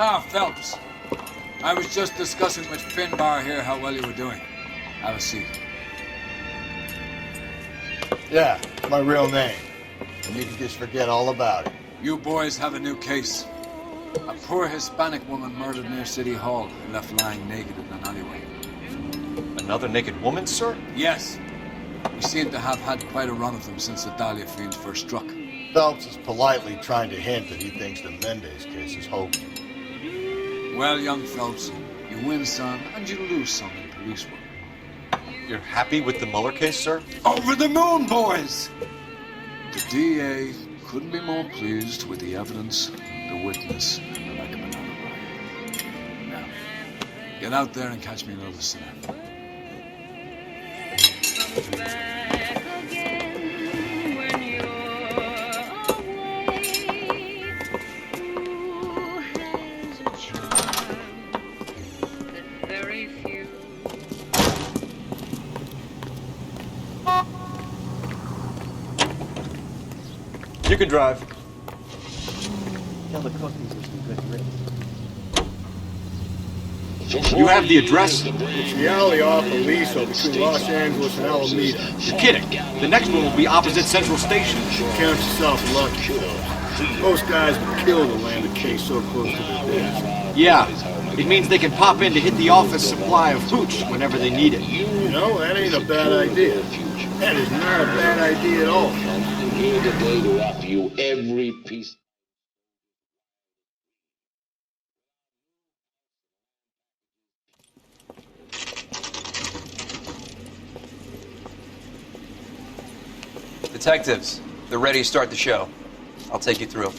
Ah, Phelps. I was just discussing with Finbar here how well you were doing. Have a seat. Yeah, my real name. And you can just forget all about it. You boys have a new case. A poor Hispanic woman murdered near City Hall and left lying naked in an alleyway. Another naked woman, sir? Yes. We seem to have had quite a run of them since the Dahlia fiend first struck. Phelps is politely trying to hint that he thinks the Mendez case is hokey. Well, young Phelps, you win some and you lose some in police work. You're happy with the Mueller case, sir? Over the moon, boys! The DA couldn't be more pleased with the evidence, the witness, and the lack of an alibi. Now, get out there and catch me another sinner. You can drive. Tell the cookies there's some good grits. You have the address? It's the alley off Aliso between Los Angeles and Alameda. You're kidding. The next one will be opposite Central Station. Count yourself lucky, though. Most guys would kill to land a case so close to their desk. Yeah. It means they can pop in to hit the office supply of hooch whenever they need it. You know, that ain't a bad idea. That is not a bad idea at all. Here today to offer you every piece. Detectives, they're ready to start the show. I'll take you through.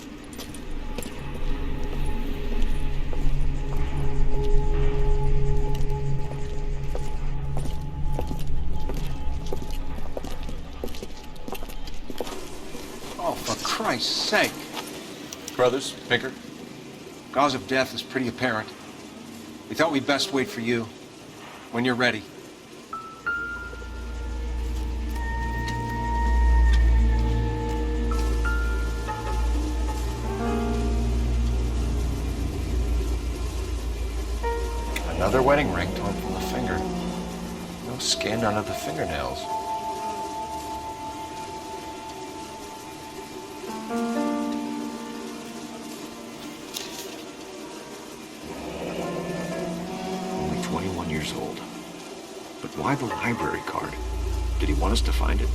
Oh, for Christ's sake. Brothers, Pinker? Cause of death is pretty apparent. We thought we'd best wait for you. When you're ready. Another wedding ring torn from the finger. No skin under the fingernails. Only 21 years old. But why the library card? Did he want us to find it?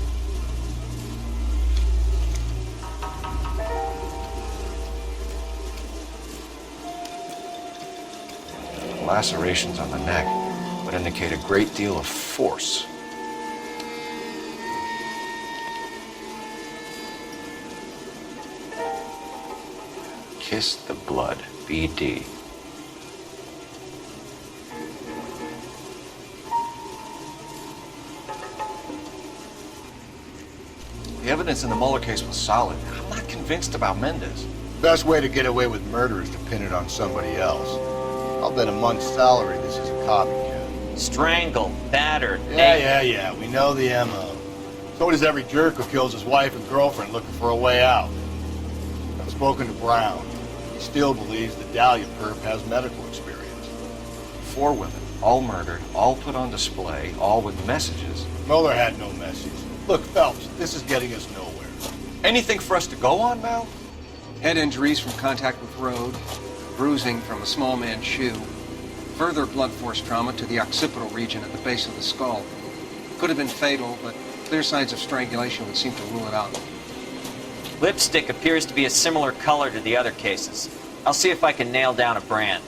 Lacerations on the neck would indicate a great deal of force. Kiss the blood, BD. The evidence in the Mueller case was solid. I'm not convinced about Mendez. Best way to get away with murder is to pin it on somebody else. I'll bet a month's salary this is a copycat. Strangled, battered, Yeah, we know the MO. So does every jerk who kills his wife and girlfriend looking for a way out. I've spoken to Brown. He still believes the Dahlia perp has medical experience. 4 women, all murdered, all put on display, all with messages. Mueller had no message. Look, Phelps, this is getting us nowhere. Anything for us to go on, Mal? Head injuries from contact with road, bruising from a small man's shoe, further blunt force trauma to the occipital region at the base of the skull. Could have been fatal, but clear signs of strangulation would seem to rule it out. Lipstick appears to be a similar color to the other cases. I'll see if I can nail down a brand.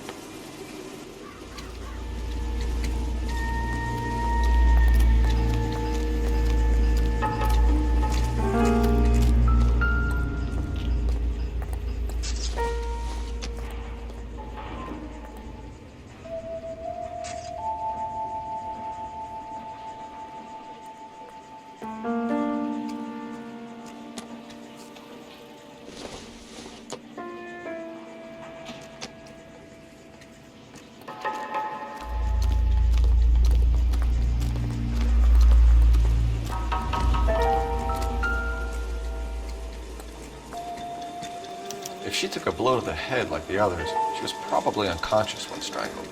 If she took a blow to the head like the others, she was probably unconscious when strangled.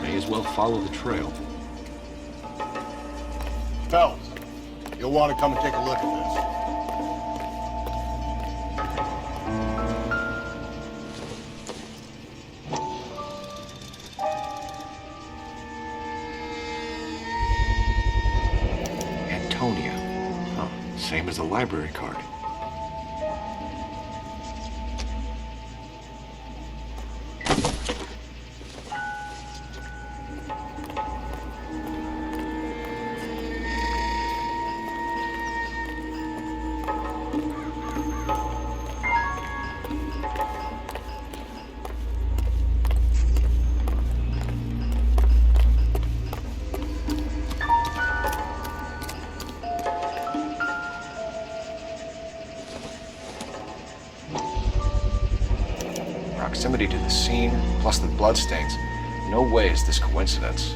May as well follow the trail. Phelps, you'll want to come and take a look at this. Antonia. Huh. Same as the library card. Proximity to the scene, plus the bloodstains. No way is this coincidence.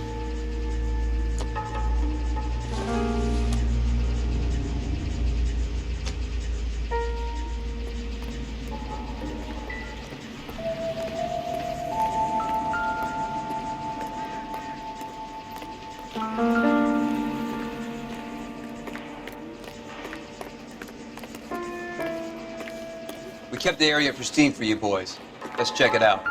We kept the area pristine for you boys. Let's check it out.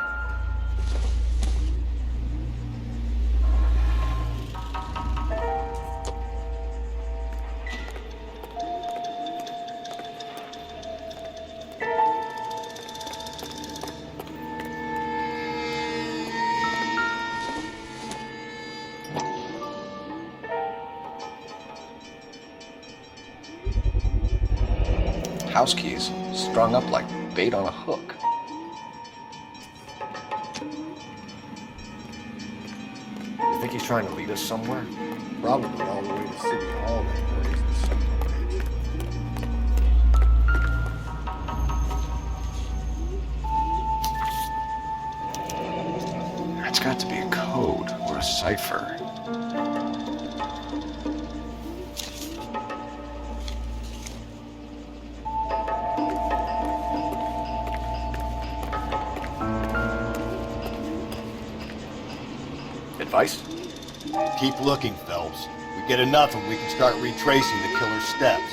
House keys, strung up like bait on a hook. You think he's trying to lead us somewhere? Probably all the way to City Hall that place. That's got to be a code or a cipher. Advice? Keep looking, Phelps. We get enough and we can start retracing the killer's steps.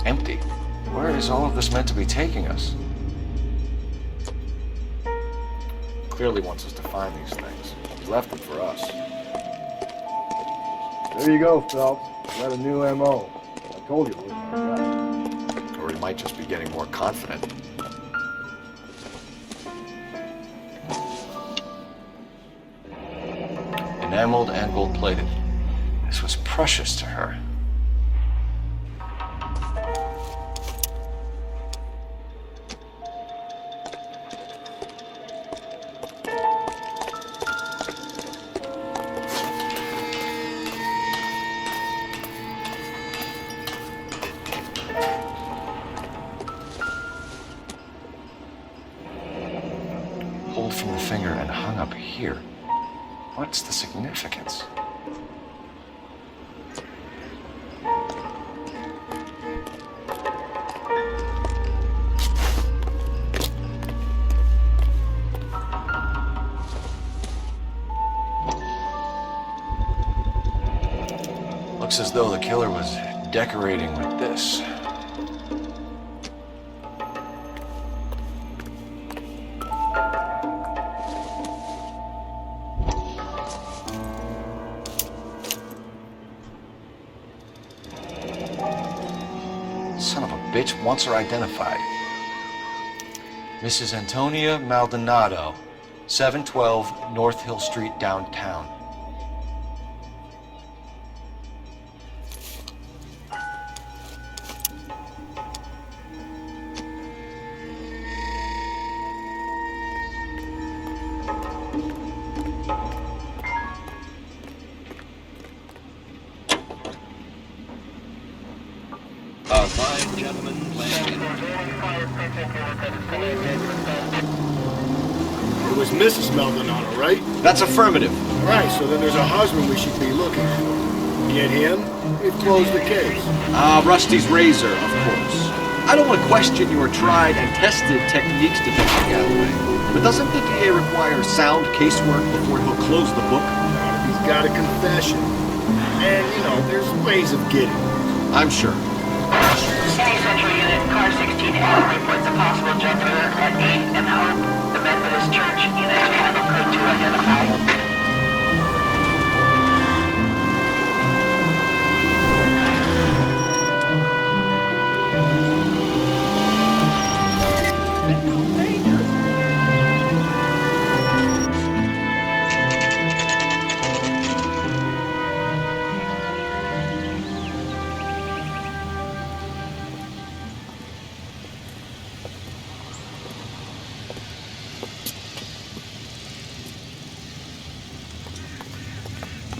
Empty. Where is all of this meant to be taking us? Clearly wants us to find these things. He left them for us. There you go, Phelps. Got a new M.O. I told you it was my guy. Or he might just be getting more confident. Enameled and gold-plated. This was precious to her. Pulled from the finger and hung up here. What's the significance? Looks as though the killer was decorating with this. Son of a bitch wants her identified. Mrs. Antonia Maldonado, 712 North Hill Street, downtown. A fine gentleman playing. It was Mrs. Maldonado, right? That's affirmative. Right, so then there's a husband we should be looking for. Get him, we've closed the case. Rusty's razor, of course. I don't want to question your tried and tested techniques, Detective Galloway. But doesn't the DA require sound casework before he'll close the book? He's got a confession. And, you know, there's ways of getting it. I'm sure. City Central Unit, Car 16L reports a possible jugular at 8 and out. The Methodist Church unit handle code to identify.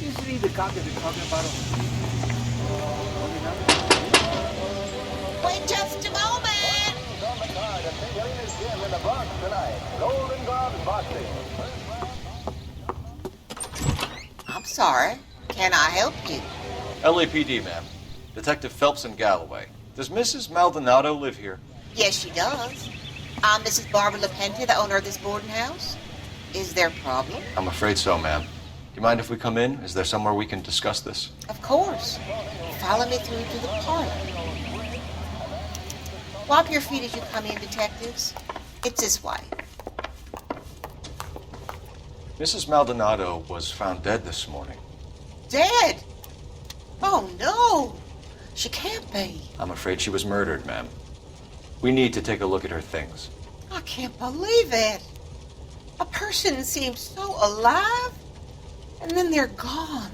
Isn't he the cop that they're talking about? Wait just a moment! I'm sorry. Can I help you? LAPD, ma'am. Detective Phelps and Galloway. Does Mrs. Maldonado live here? Yes, she does. I'm Mrs. Barbara LaPenta, the owner of this boarding house. Is there a problem? I'm afraid so, ma'am. Do you mind if we come in? Is there somewhere we can discuss this? Of course. Follow me through to the parlor. Wipe your feet as you come in, detectives. It's this way. Mrs. Maldonado was found dead this morning. Dead? Oh, no. She can't be. I'm afraid she was murdered, ma'am. We need to take a look at her things. I can't believe it. A person seems so alive, and then they're gone.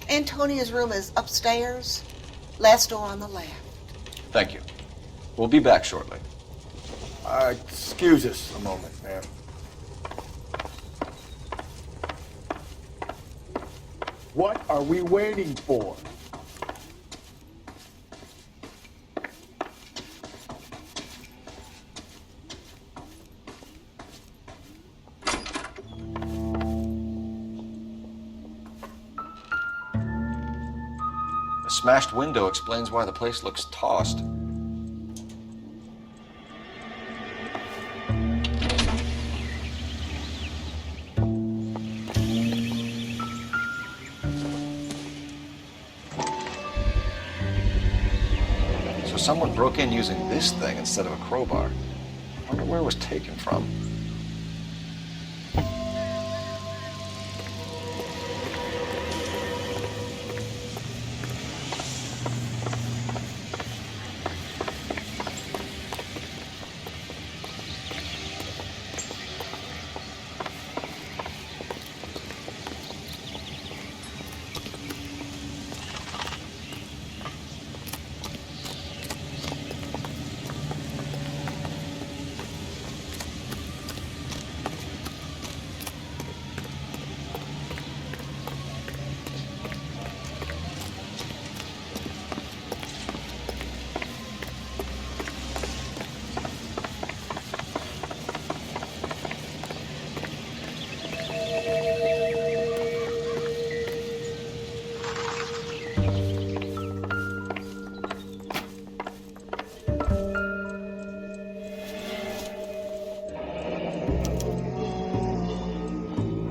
Antonia's room is upstairs, last door on the left. Thank you. We'll be back shortly. Excuse us a moment, ma'am. What are we waiting for? The smashed window explains why the place looks tossed. So someone broke in using this thing instead of a crowbar. I wonder where it was taken from.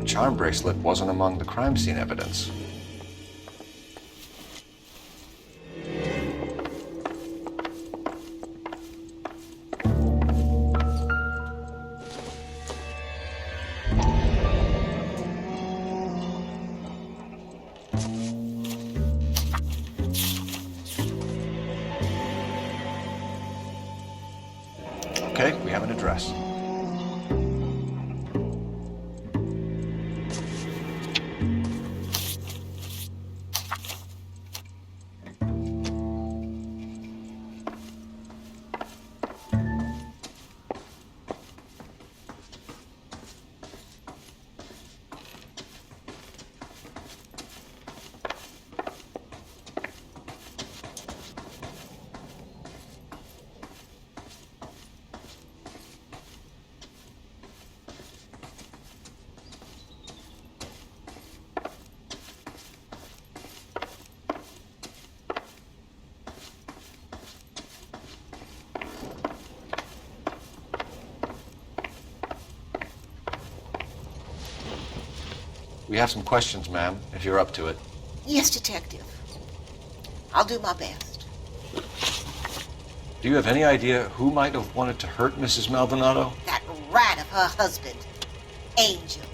Charm bracelet wasn't among the crime scene evidence. address. We have some questions, ma'am, if you're up to it. Yes, Detective. I'll do my best. Do you have any idea who might have wanted to hurt Mrs. Maldonado? That rat of her husband, Angel.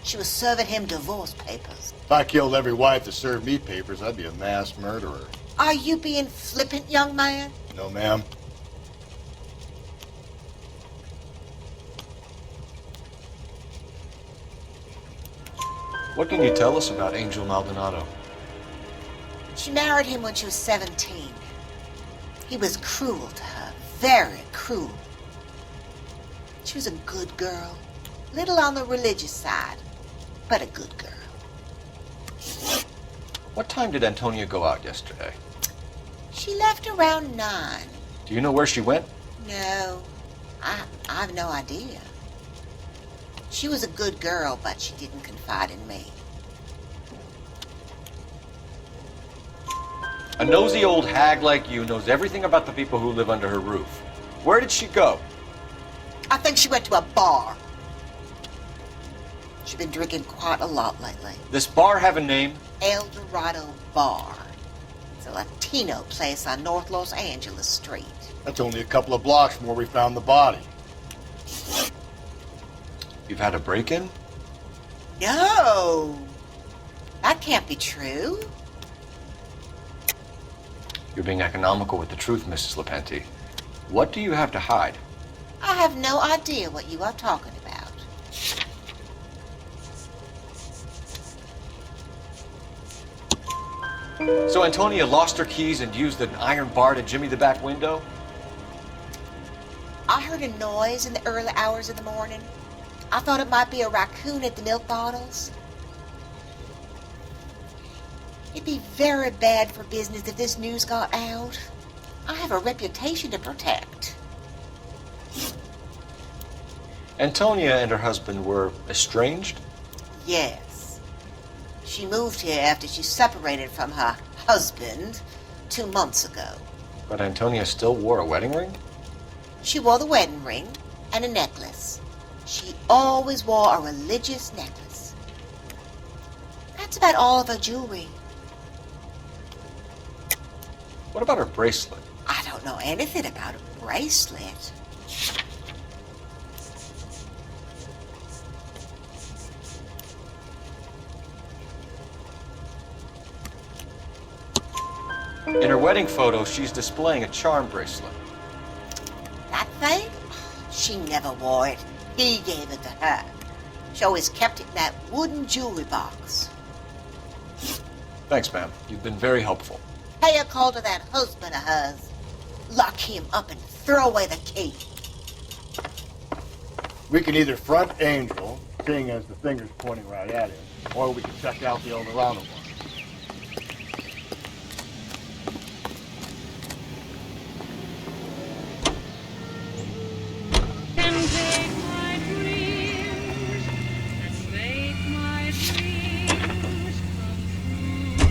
She was serving him divorce papers. If I killed every wife that served me papers, I'd be a mass murderer. Are you being flippant, young man? No, ma'am. What can you tell us about Angel Maldonado? She married him when she was 17. He was cruel to her, very cruel. She was a good girl, little on the religious side, but a good girl. What time did Antonia go out yesterday? She left around 9. Do you know where she went? No, I have no idea. She was a good girl, but she didn't confide in me. A nosy old hag like you knows everything about the people who live under her roof. Where did she go? I think she went to a bar. She's been drinking quite a lot lately. This bar have a name? El Dorado Bar. It's a Latino place on North Los Angeles Street. That's only a couple of blocks from where we found the body. You've had a break-in? No! That can't be true. You're being economical with the truth, Mrs. Lepenti. What do you have to hide? I have no idea what you are talking about. So Antonia lost her keys and used an iron bar to jimmy the back window? I heard a noise in the early hours of the morning. I thought it might be a raccoon at the milk bottles. It'd be very bad for business if this news got out. I have a reputation to protect. Antonia and her husband were estranged? Yes. She moved here after she separated from her husband 2 months ago. But Antonia still wore a wedding ring? She wore the wedding ring and a necklace. She always wore a religious necklace. That's about all of her jewelry. What about her bracelet? I don't know anything about a bracelet. In her wedding photo, she's displaying a charm bracelet. That thing? She never wore it. He gave it to her. She always kept it in that wooden jewelry box. Thanks, ma'am. You've been very helpful. Pay a call to that husband of hers. Lock him up and throw away the key. We can either front Angel, seeing as the finger's pointing right at him, or we can check out the El Dorado one.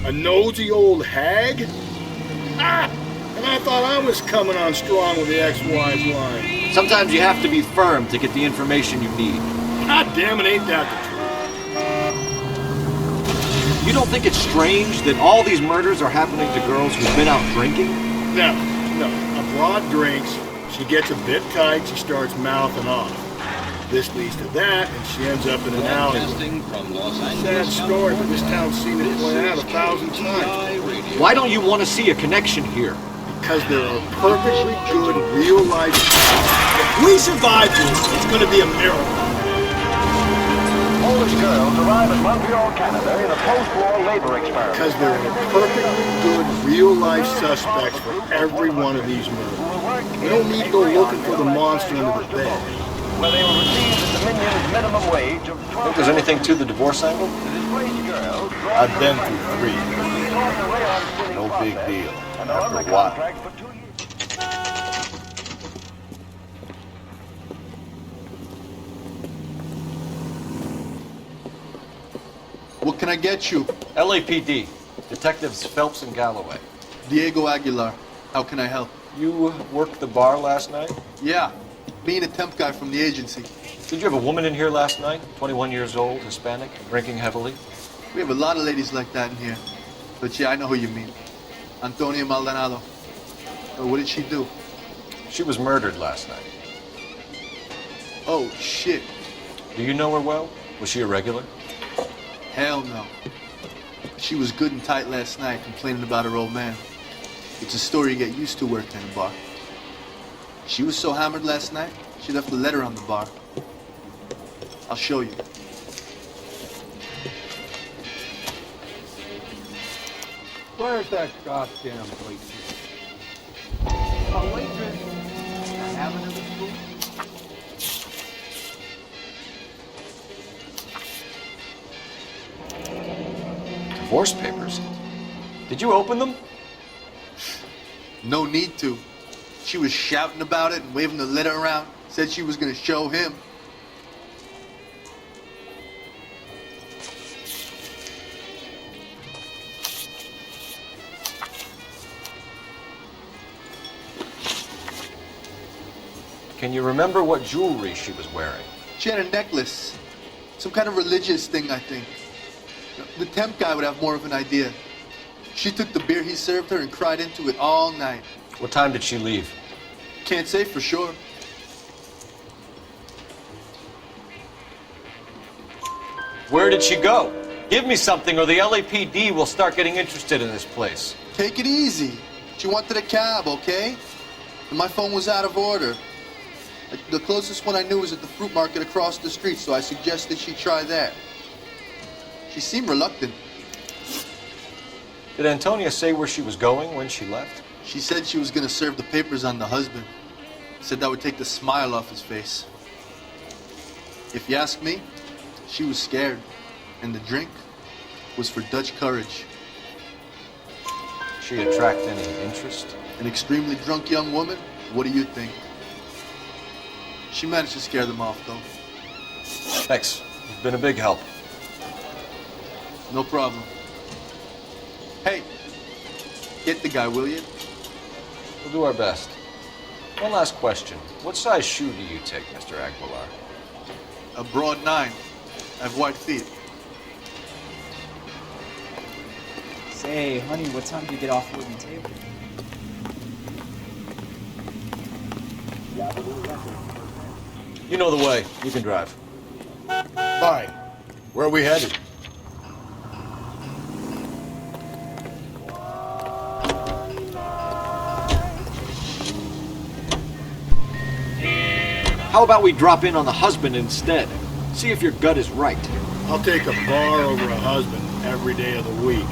A nosy old hag? Ah! And I thought I was coming on strong with the ex-wife line. Sometimes you have to be firm to get the information you need. God damn it, ain't that the truth? You don't think it's strange that all these murders are happening to girls who've been out drinking? No. A broad drinks, she gets a bit tight, she starts mouthing off. This leads to that, and she ends up in an alley. Sad story, but this town's seen it played out 1,000 times. Why don't you want to see a connection here? Because they're a perfectly good, real-life... If we survive this, it's gonna be a miracle. Polish girls arrive at Montreal, Canada in a post-war labor experiment. Because there are perfectly good, real-life suspects for every one of these murders. We don't need to go looking for the monster under the bed. Where they will receive the Dominion's minimum wage of $12. Think there's anything to the divorce angle? I've been through 3. No big deal. After a while. What can I get you? LAPD. Detectives Phelps and Galloway. Diego Aguilar. How can I help? You worked the bar last night? Yeah. Me and a temp guy from the agency. Did you have a woman in here last night? 21 years old, Hispanic, drinking heavily? We have a lot of ladies like that in here. But yeah, I know who you mean. Antonia Maldonado. What did she do? She was murdered last night. Oh, shit. Do you know her well? Was she a regular? Hell no. She was good and tight last night, complaining about her old man. It's a story you get used to working in a bar. She was so hammered last night, she left a letter on the bar. I'll show you. Where's that goddamn waitress? A waitress? Not having it at school? Divorce papers? Did you open them? No need to. She was shouting about it and waving the letter around. Said she was gonna show him. Can you remember what jewelry she was wearing? She had a necklace. Some kind of religious thing, I think. The temp guy would have more of an idea. She took the beer he served her and cried into it all night. What time did she leave? Can't say for sure. Where did she go? Give me something or the LAPD will start getting interested in this place. Take it easy. She wanted a cab, okay? And my phone was out of order. The closest one I knew was at the fruit market across the street, so I suggested she try that. She seemed reluctant. Did Antonia say where she was going when she left? She said she was going to serve the papers on the husband. Said that would take the smile off his face. If you ask me, she was scared. And the drink was for Dutch courage. She attract any interest? An extremely drunk young woman? What do you think? She managed to scare them off, though. Thanks. You've been a big help. No problem. Hey, get the guy, will you? We'll do our best. One last question. What size shoe do you take, Mr. Aguilar? A broad 9. I have white feet. Say, honey, what time do you get off the wooden table? You know the way. You can drive. Fine. Where are we headed? How about we drop in on the husband instead? See if your gut is right. I'll take a bar over a husband every day of the week.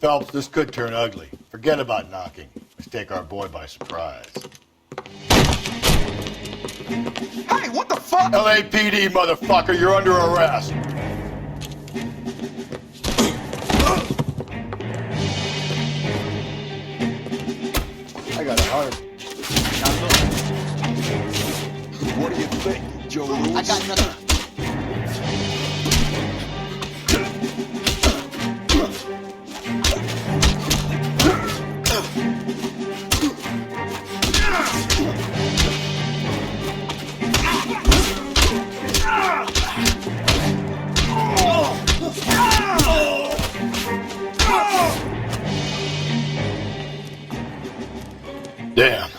Phelps, this could turn ugly. Forget about knocking. Let's take our boy by surprise. Hey, what the fuck? LAPD, motherfucker, you're under arrest. I got a heart. What do you think, Joe Louis? I got nothing. Damn.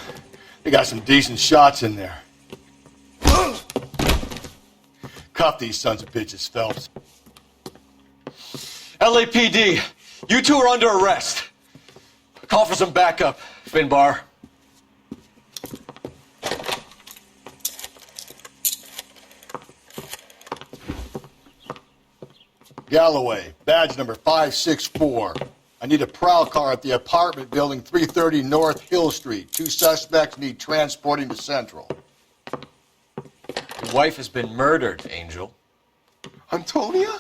They got some decent shots in there. Cuff these sons of bitches, Phelps. LAPD, you two are under arrest. Call for some backup, Finbar. Galloway, badge number 564. I need a prowl car at the apartment building 330 North Hill Street. 2 suspects need transporting to Central. Your wife has been murdered, Angel. Antonia?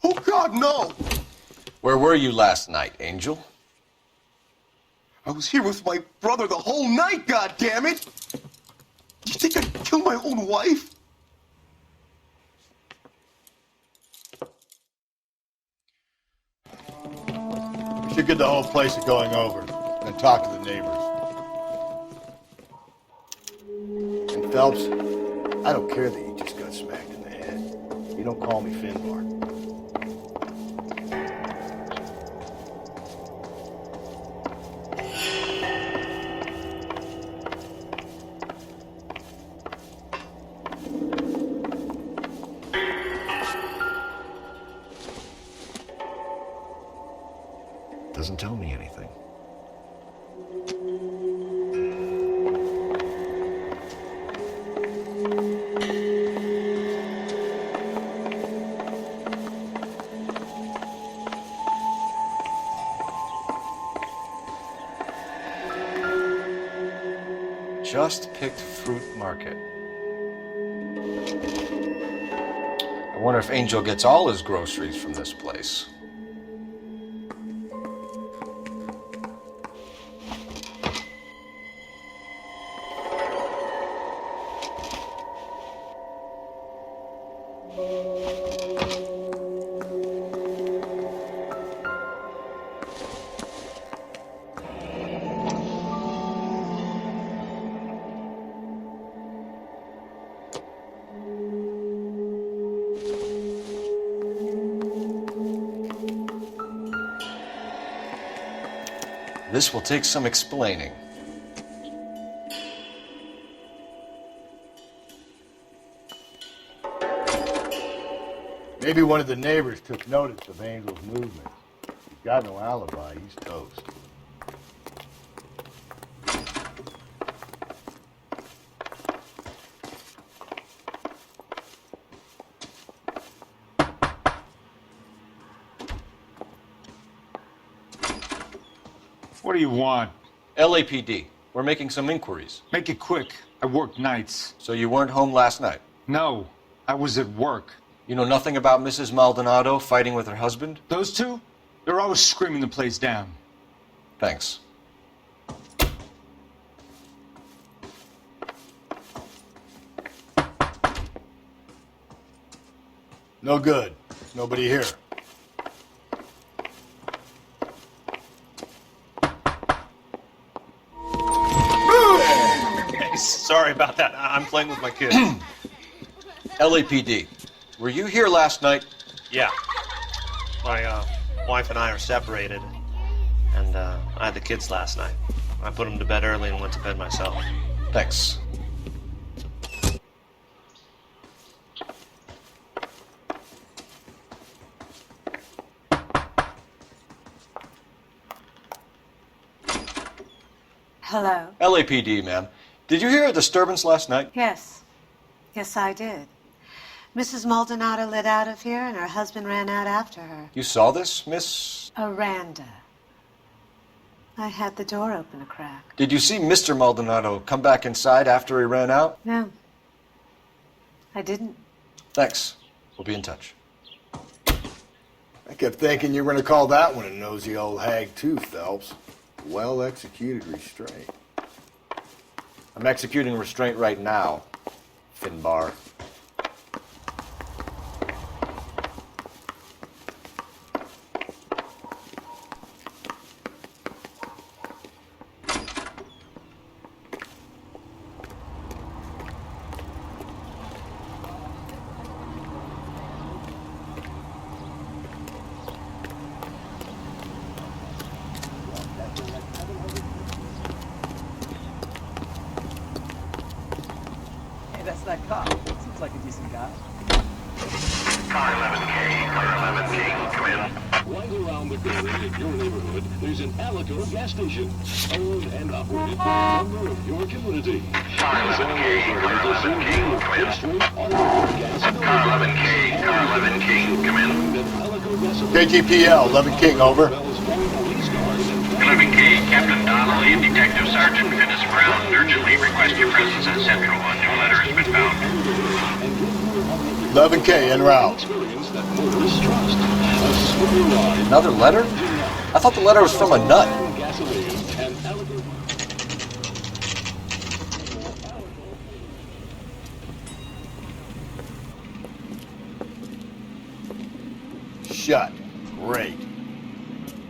Oh, God, no. Where were you last night, Angel? I was here with my brother the whole night, goddammit! You think I'd kill my own wife? We should get the whole place a going over and talk to the neighbors. And Phelps, I don't care that you just got smacked in the head. You don't call me Finbar. Doesn't tell me anything. Just picked fruit market. I wonder if Angel gets all his groceries from this place. This will take some explaining. Maybe one of the neighbors took notice of Angel's movements. He's got no alibi. He's toast. What do you want? LAPD. We're making some inquiries. Make it quick. I work nights. So you weren't home last night? No, I was at work. You know nothing about Mrs. Maldonado fighting with her husband? Those two? They're always screaming the place down. Thanks. No good. Nobody here. Sorry about that. I'm playing with my kids. LAPD, were you here last night? Yeah. My wife and I are separated, and I had the kids last night. I put them to bed early and went to bed myself. Thanks. Hello? LAPD, ma'am. Did you hear a disturbance last night? Yes. Yes, I did. Mrs. Maldonado lit out of here, and her husband ran out after her. You saw this, Miss? Aranda. I had the door open a crack. Did you see Mr. Maldonado come back inside after he ran out? No. I didn't. Thanks. We'll be in touch. I kept thinking you were going to call that one a nosy old hag too, Phelps. Well-executed restraint. I'm executing restraint right now, Finbar. Hey, that's that cop. Seems like a decent guy. Car 11K, car 11K, come in. Right around the corner in your neighborhood, there's an Alico gas station, owned and operated by a member of your community. Car 11K, car 11K, come in. Car 11K, car 11K, come in. KGPL, 11 King, over. 11K, Captain Donnelly and Detective Sergeant Finis Brown urgently request your presence at Central. A new letter has been found. 11K, en route. Another letter? I thought the letter was from a nut. Shut. Great.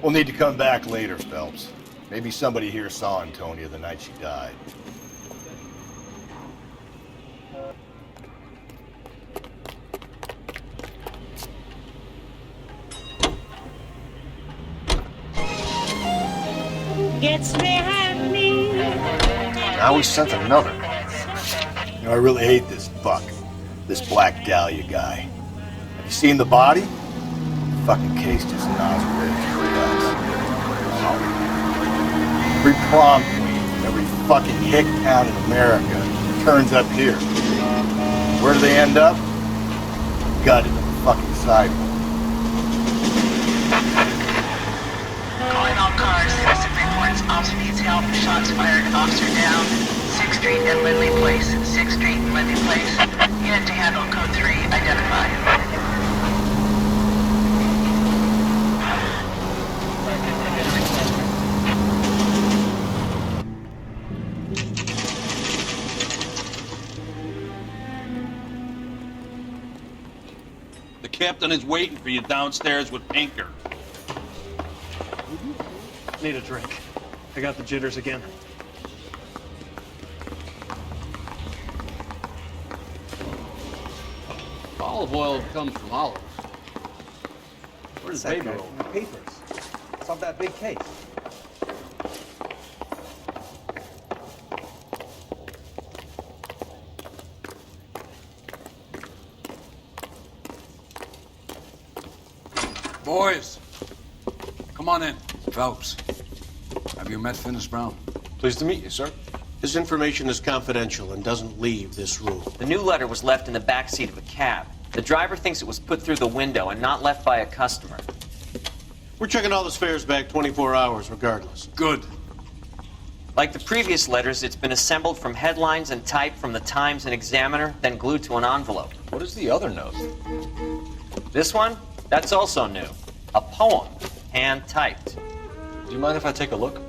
We'll need to come back later, Phelps. Maybe somebody here saw Antonia the night she died. Gets behind me. Now we sent another. You know, I really hate this fuck. This Black Dahlia guy. Have you seen the body? Fucking case just nauseating for us. Every prom queen, every fucking hick town in America turns up here. Where do they end up? Gutted on the fucking sidewalk. Calling all cars, citizen reports, officer needs help, shots fired, officer down, 6th Street and Lindley Place, 6th Street and Lindley Place, unit to handle code 3, identified. The captain is waiting for you downstairs with Pinker. Need a drink. I got the jitters again. Olive oil comes from olives. Where's that guy from the papers? It's on that big case. Boys, come on in. Phelps, have you met Finis Brown? Pleased to meet you, sir. His information is confidential and doesn't leave this room. The new letter was left in the back seat of a cab. The driver thinks it was put through the window and not left by a customer. We're checking all the spares back 24 hours regardless. Good. Like the previous letters, it's been assembled from headlines and typed from the Times and Examiner, then glued to an envelope. What is the other note? This one? That's also new. A poem, hand-typed. Do you mind if I take a look?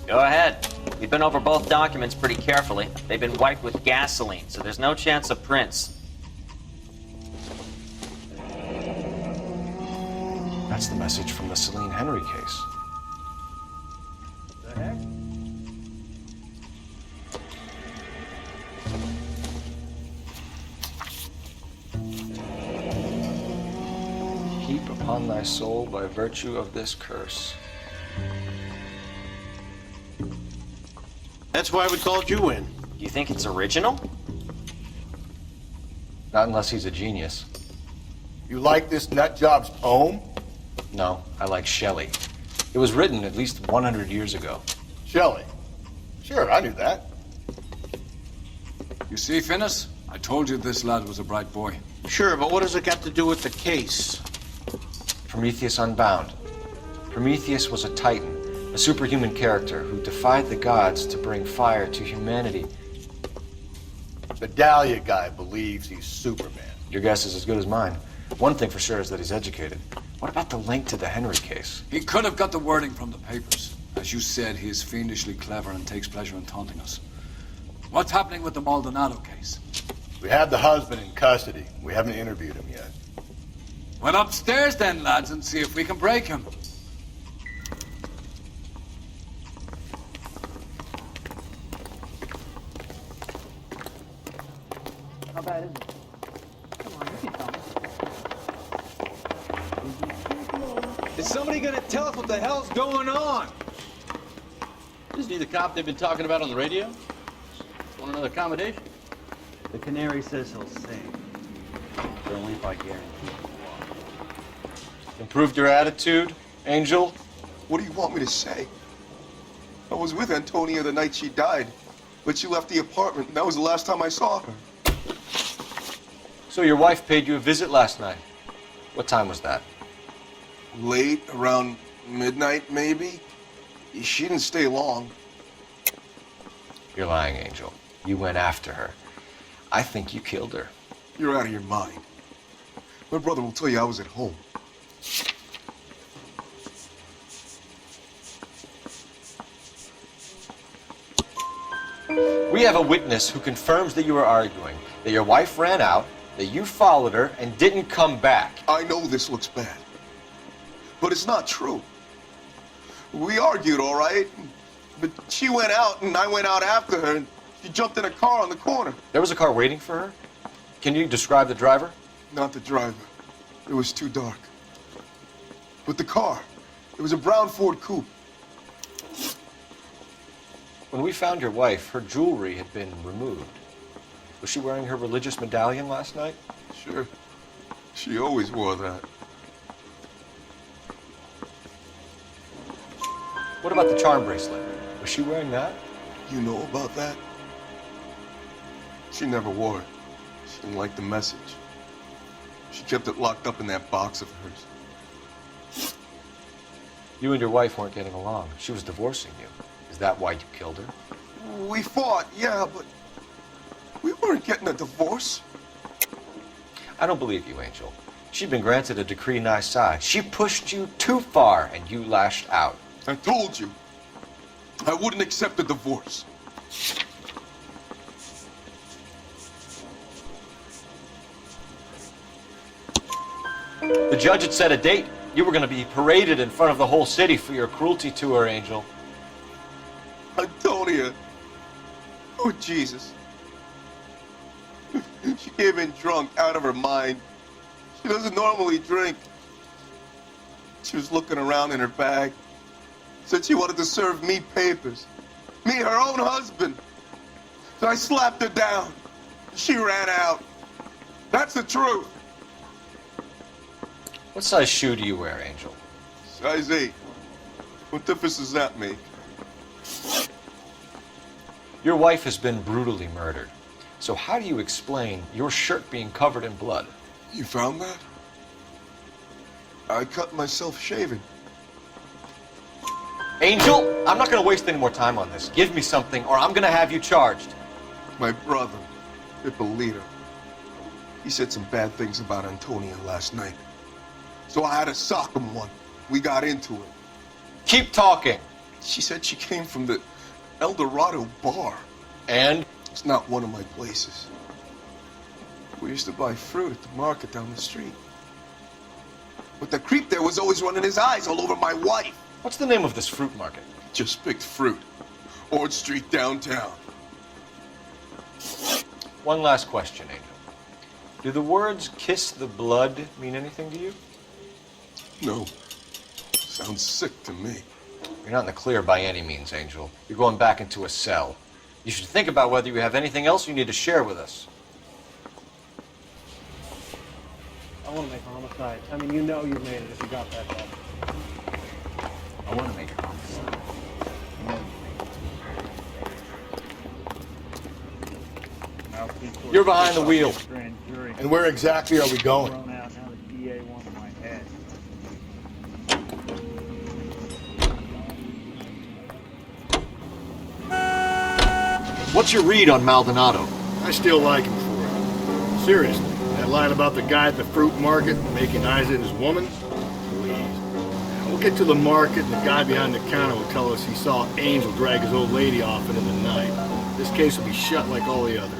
Go ahead. We've been over both documents pretty carefully. They've been wiped with gasoline, so there's no chance of prints. That's the message from the Celine Henry case. The heck? Keep upon thy soul by virtue of this curse. That's why we called you in. You think it's original? Not unless he's a genius. You like this nutjob's poem? No, I like Shelley. It was written at least 100 years ago. Shelley? Sure, I knew that. You see, Finis? I told you this lad was a bright boy. Sure, but what has it got to do with the case? Prometheus Unbound. Prometheus was a titan, a superhuman character who defied the gods to bring fire to humanity. The Dahlia guy believes he's Superman. Your guess is as good as mine. One thing for sure is that he's educated. What about the link to the Henry case? He could have got the wording from the papers. As you said, he is fiendishly clever and takes pleasure in taunting us. What's happening with the Maldonado case? We have the husband in custody. We haven't interviewed him yet. Well, upstairs then, lads, and see if we can break him. How bad is it? Come on, you can tell me. Is somebody gonna tell us what the hell's going on? Isn't he the cop they've been talking about on the radio? Want another accommodation? The canary says he'll sing, but only if I guarantee he will. Improved your attitude, Angel? What do you want me to say? I was with Antonia the night she died, but she left the apartment, and that was the last time I saw her. So your wife paid you a visit last night. What time was that? Late, around midnight, maybe? She didn't stay long. You're lying, Angel. You went after her. I think you killed her. You're out of your mind. My brother will tell you I was at home. We have a witness who confirms that you were arguing, that your wife ran out, that you followed her and didn't come back. I know this looks bad, but it's not true. We argued, all right, but she went out and I went out after her and she jumped in a car on the corner. There was a car waiting for her? Can you describe the driver? Not the driver. It was too dark. But the car, it was a brown Ford coupe. When we found your wife, her jewelry had been removed. Was she wearing her religious medallion last night? Sure. She always wore that. What about the charm bracelet? Was she wearing that? You know about that? She never wore it. She didn't like the message. She kept it locked up in that box of hers. You and your wife weren't getting along. She was divorcing you. Is that why you killed her? We fought, yeah, but we weren't getting a divorce. I don't believe you, Angel. She'd been granted a decree nisi. She pushed you too far and you lashed out. I told you, I wouldn't accept a divorce. The judge had set a date. You were going to be paraded in front of the whole city for your cruelty to her, Angel. Antonia. Oh, Jesus. She came in drunk, out of her mind. She doesn't normally drink. She was looking around in her bag. Said she wanted to serve me papers. Me, her own husband. So I slapped her down. She ran out. That's the truth. What size shoe do you wear, Angel? Size 8. What difference does that make? Your wife has been brutally murdered. So how do you explain your shirt being covered in blood? You found that? I cut myself shaving. Angel, I'm not going to waste any more time on this. Give me something or I'm going to have you charged. My brother, Ippolito, he said some bad things about Antonia last night. So I had to sock him one. We got into it. Keep talking. She said she came from the El Dorado bar. And? It's not one of my places. We used to buy fruit at the market down the street. But the creep there was always running his eyes all over my wife. What's the name of this fruit market? Just picked fruit. Ord Street downtown. One last question, Angel. Do the words kiss the blood mean anything to you? No. Sounds sick to me. You're not in the clear by any means, Angel. You're going back into a cell. You should think about whether you have anything else you need to share with us. I want to make a homicide. I mean, you know you made it if you got that bad. I want to make a homicide. Now, keep You're behind the wheel. And where exactly are we going? What's your read on Maldonado? I still like him for it. Seriously, that line about the guy at the fruit market making eyes at his woman? Please. We'll get to the market and the guy behind the counter will tell us he saw Angel drag his old lady off into the night. This case will be shut like all the others.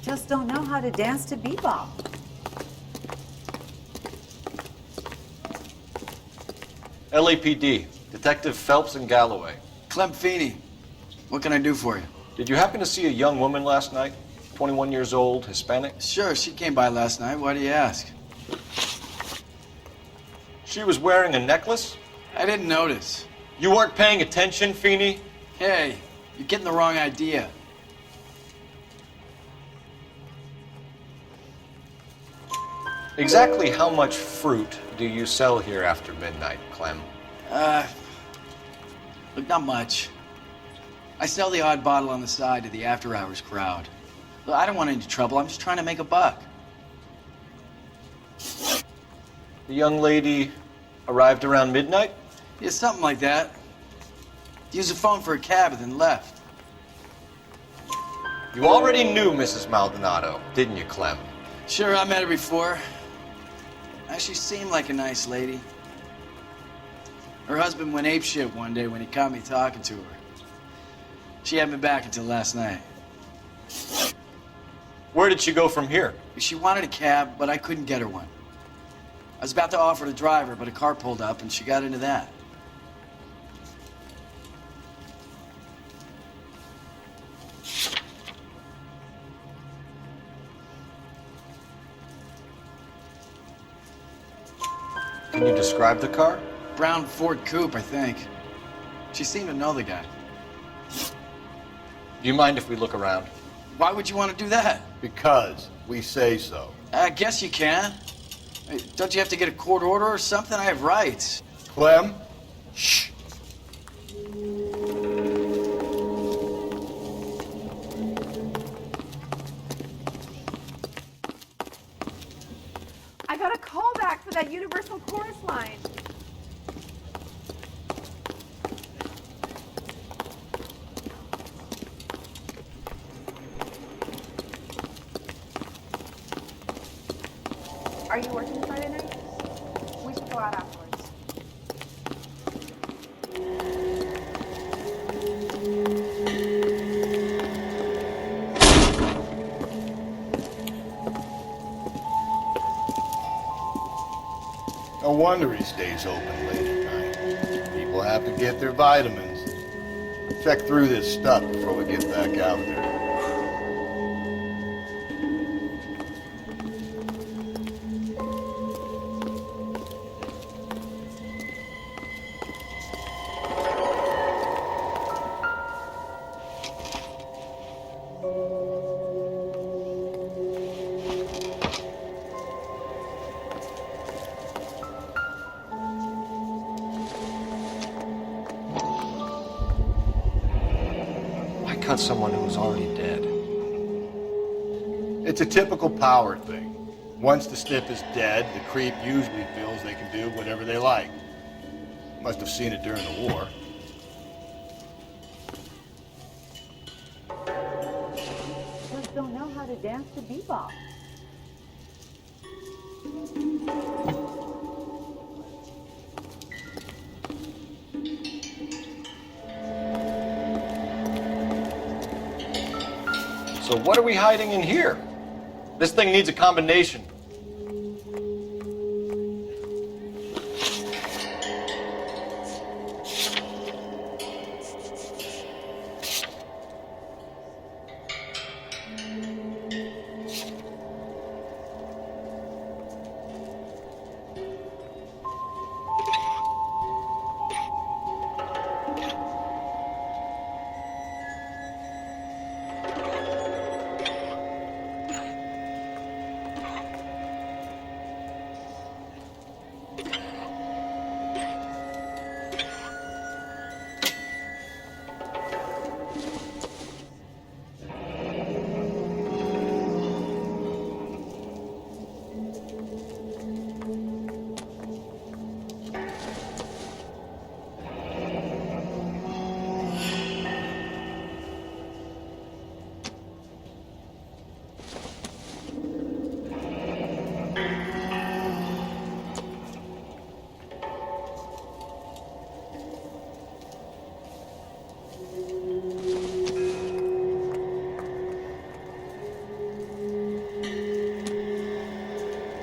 Just don't know how to dance to bebop. LAPD, Detective Phelps and Galloway. Clem Feeney, what can I do for you? Did you happen to see a young woman last night? 21 years old, Hispanic? Sure, she came by last night. Why do you ask? She was wearing a necklace? I didn't notice. You weren't paying attention, Feeney? Hey, you're getting the wrong idea. Exactly how much fruit do you sell here after midnight, Clem? Look, not much. I sell the odd bottle on the side to the after-hours crowd. Look, I don't want any trouble. I'm just trying to make a buck. The young lady arrived around midnight? Yeah, something like that. Used the phone for a cab and then left. You already knew Mrs. Maldonado, didn't you, Clem? Sure, I met her before. She seemed like a nice lady. Her husband went apeshit one day when he caught me talking to her. She hadn't been back until last night. Where did she go from here? She wanted a cab, but I couldn't get her one. I was about to offer to drive her, but a car pulled up and she got into that. Can you describe the car? Brown Ford Coupe, I think. She seemed to know the guy. Do you mind if we look around? Why would you want to do that? Because we say so. I guess you can. Don't you have to get a court order or something? I have rights. Clem? Shh. I got a call back for that Universal Chorus line. Are you working Friday night? We should go out afterwards. No wonder he stays open late at night. People have to get their vitamins. Check through this stuff before we get back out there. Cut someone who was already dead. It's a typical power thing. Once the snip is dead, the creep usually feels they can do whatever they like. Must have seen it during the war. Just don't know how to dance to bebop. So what are we hiding in here? This thing needs a combination.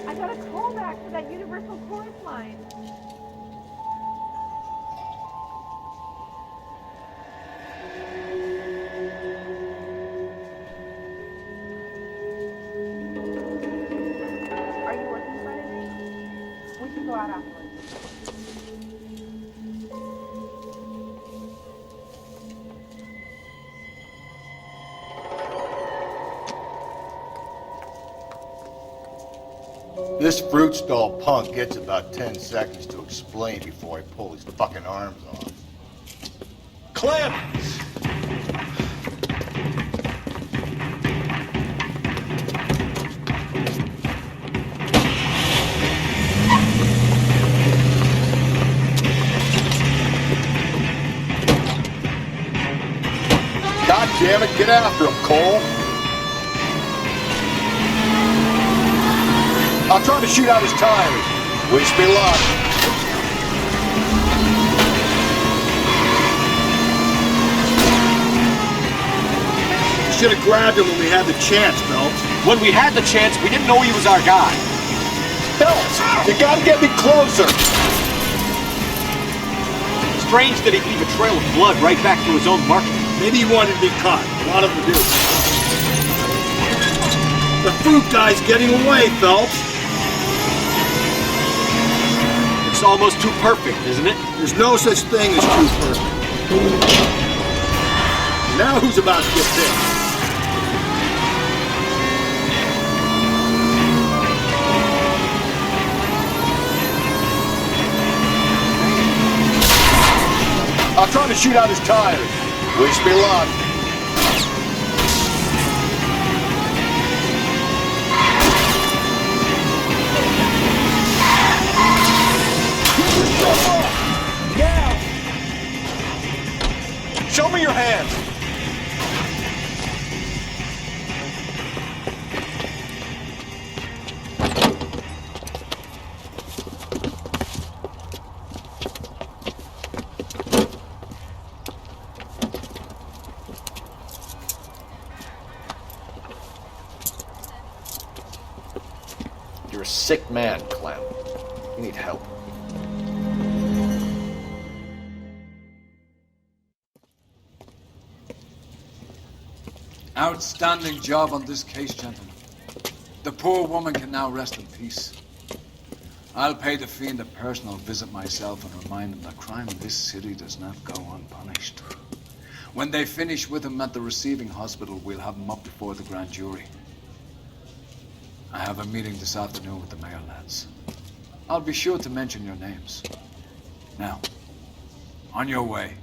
I got a callback for that Universal Chorus line. Are you working Friday night? We should go out afterwards. This fruit stall punk gets about 10 seconds to explain before I pull his fucking arms off. Clem! God damn it, get after him, Cole! I'll try to shoot out his tires. Wish me luck. You should have grabbed him when we had the chance, Phelps. When we had the chance, we didn't know he was our guy. Phelps, you gotta get me closer. Strange that he'd leave a trail of blood right back to his own market. Maybe he wanted to be caught. A lot of them do. The fruit guy's getting away, Phelps. It's almost too perfect, isn't it? There's no such thing as too perfect. Now who's about to get bit? I'll try to shoot out his tires. Wish me luck. Now! Show me your hands! You're a sick man, Clem. You need help. Outstanding job on this case, gentlemen. The poor woman can now rest in peace. I'll pay the fiend a personal visit myself and remind him that crime in this city does not go unpunished. When they finish with him at the receiving hospital, we'll have him up before the grand jury. I have a meeting this afternoon with the mayor lads. I'll be sure to mention your names. Now, on your way.